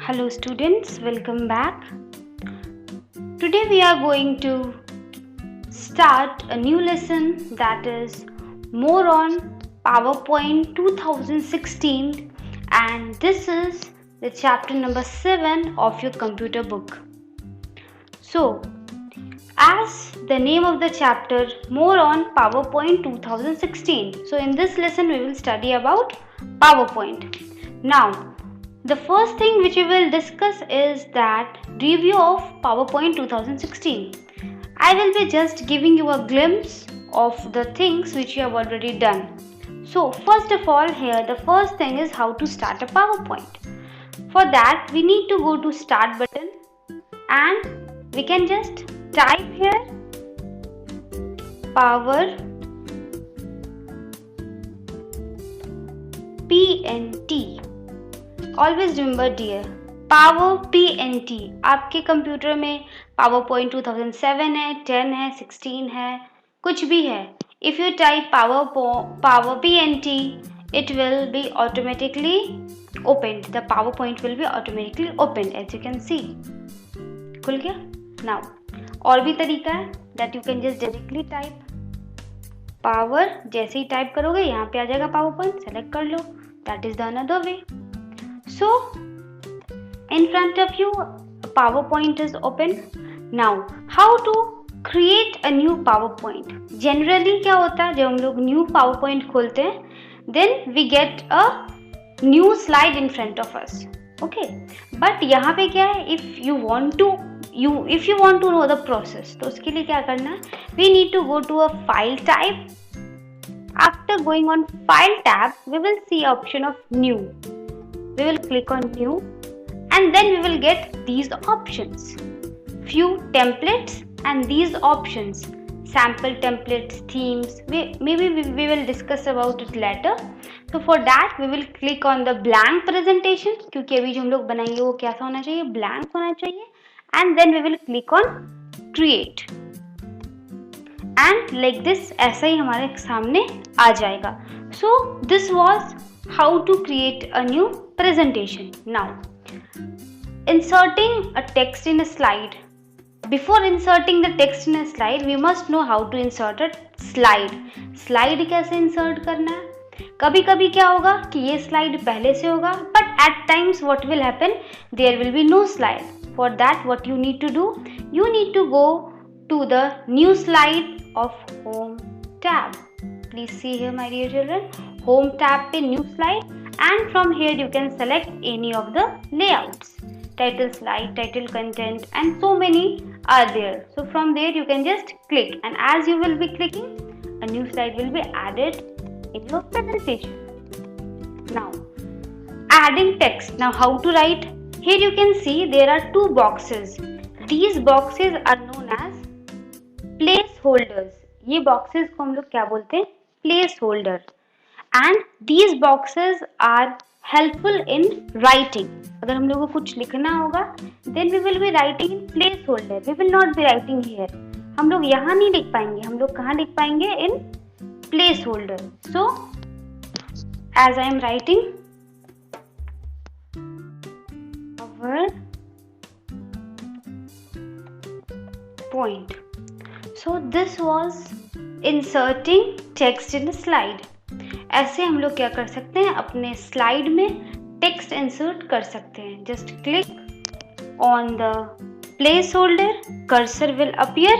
Hello students, welcome back. Today we are going to start a new lesson that is more on PowerPoint 2016, and this is the chapter number 7 of your computer book. So, as the name of the chapter, more on PowerPoint 2016. So in this lesson we will study about PowerPoint. Now, the first thing which we will discuss is that review of PowerPoint 2016. I will be just giving you a glimpse of the things which you have already done. So first of all, here the first thing is how to start a PowerPoint. For that we need to go to start button and we can just type here PowerPoint. Always remember dear, PowerPoint. आपके computer में PowerPoint 2007 है, 10 है, 16 है, कुछ भी है. If you type PowerPoint, it will be automatically opened. The PowerPoint will be automatically opened, as you can see. खुल गया? Now, और भी तरीका है that you can just directly type power. जैसे ही टाइप करोगे यहाँ पे आ जाएगा PowerPoint, सेलेक्ट कर लो. That is the another way. So, in front of you, PowerPoint is open. Now, how to create a new PowerPoint? Generally क्या होता है जब हम लोग new PowerPoint खोलते हैं, then we get a new slide in front of us. Okay, but यहाँ पे क्या है? If you want to know the process, तो उसके लिए क्या करना है? We need to go to a file type. After going on file tab, we will see option of new. We will click on new and then we will get these options. Few templates and these options. Sample templates, themes. Maybe we will discuss about it later. So for that we will click on the blank presentation क्योंकि अभी जो हम लोग बनाएंगे वो कैसा होना चाहिए? Blank होना चाहिए. And then we will click on create. And like this ऐसा ही हमारे सामने आ जाएगा. So this was how to create a new presentation. Now, inserting a text in a slide. Before inserting the text in a slide, we must know how to insert a slide. Slide कैसे insert करना है? कभी कभी क्या होगा कि ये slide पहले से होगा, but at times what will happen? There will be no slide. For that, what you need to do? You need to go to the new slide of home tab. Please see here, my dear children. Home tab पे new slide, and from here you can select any of the layouts. Title slide, title content, and so many are there. So from there you can just click, and as you will be clicking, a new slide will be added in your presentation. Now, adding text. Now how to write? Here you can see there are two boxes. These boxes are known as placeholders. ये boxes को हम लोग क्या बोलते हैं? Placeholder. And these boxes are helpful in writing. अगर हम लोगों को कुछ लिखना होगा, then we will be writing in placeholder. We will not be writing here. हम लोग यहाँ नहीं लिख पाएंगे. हम लोग कहाँ लिख पाएंगे? In placeholder. So, as I am writing, PowerPoint. So this was inserting text in a slide. ऐसे हम लोग क्या कर सकते हैं? अपने स्लाइड में टेक्स्ट इंसर्ट कर सकते हैं. Just click on the placeholder, cursor will appear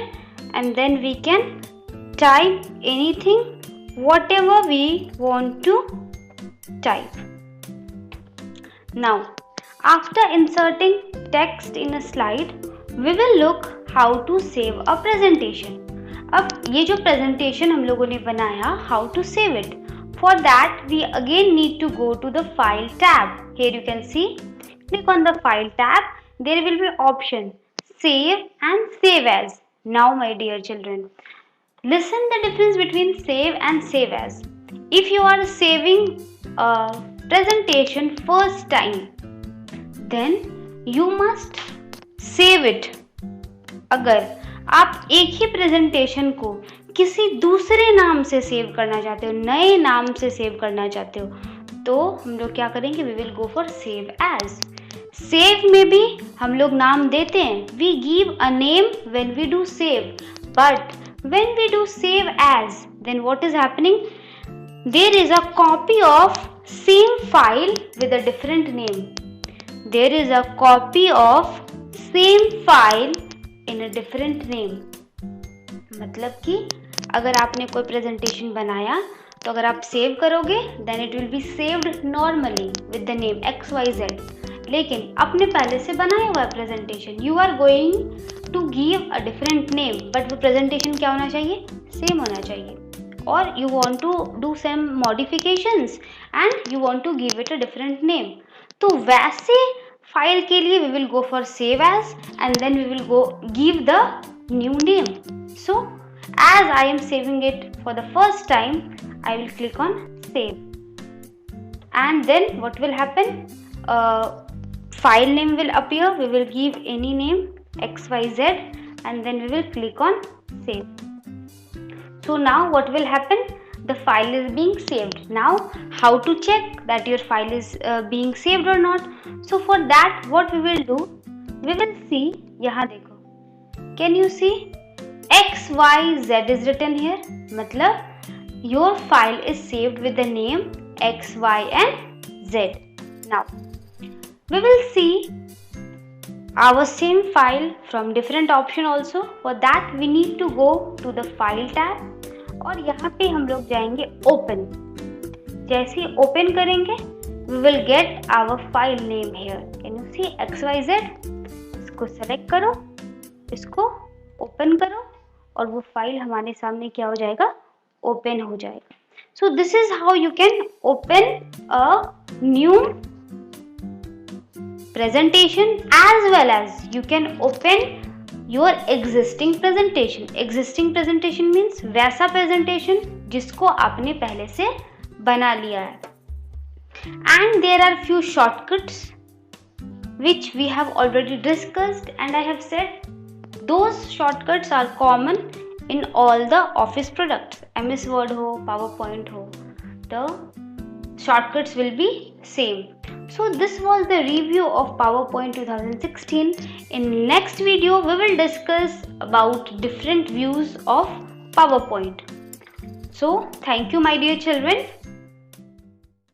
and then we can type anything whatever we want to type. Now after inserting text in a slide, we will look how to save a presentation. अब ये जो presentation हम लोगों ने बनाया, how to save it? For that, we again need to go to the file tab. Here you can see, click on the file tab. There will be option save and save as. Now my dear children, listen the difference between save and save as. If you are saving a presentation first time, then you must save it. अगर आप एक ही presentation को किसी दूसरे नाम से save करना चाहते हो, नए नाम से सेव करना चाहते हो, तो हम लोग क्या करेंगे? We will go for save as. Save में भी हम लोग नाम देते हैं. We give a name when we do save, but when we do save as, then what is happening? There is a copy of same file with a different name. There is a copy of same file in a different name. मतलब कि अगर आपने कोई presentation बनाया तो अगर आप save करोगे then it will be saved normally with the name XYZ. लेकिन अपने पहले से बनाया हुआ presentation, you are going to give a different name, but वो प्रेजेंटेशन क्या होना चाहिए? सेम होना चाहिए. और you want to do some modifications and you want to give it a different name. तो वैसे फाइल के लिए we will go for save as and then we will go give the new name. So as I am saving it for the first time, I will click on save, and then what will happen? File name will appear. We will give any name XYZ and then we will click on save. So now what will happen? The file is being saved. Now how to check that your file is being saved or not? So for that what we will do? We will see, यहाँ देखो, can you see XYZ is written here? मतलब your file is saved with the name X, Y and Z. Now we will see our same file from different option also. For that we need to go to the file tab और यहाँ पे हम लोग जाएंगे open. जैसे ही open करेंगे we will get our file name here. Can you see XYZ? इसको select करो, इसको open करो और वो फाइल हमारे सामने क्या हो जाएगा? ओपन हो जाएगा. So this is how you can open a new presentation as well as you can open your existing presentation. Existing presentation means वैसा presentation जिसको आपने पहले से बना लिया है. And there are few shortcuts which we have already discussed, and I have said those shortcuts are common in all the office products. MS Word हो, PowerPoint हो, the shortcuts will be same. So this was the review of PowerPoint 2016. In next video we will discuss about different views of PowerPoint. So thank you my dear children.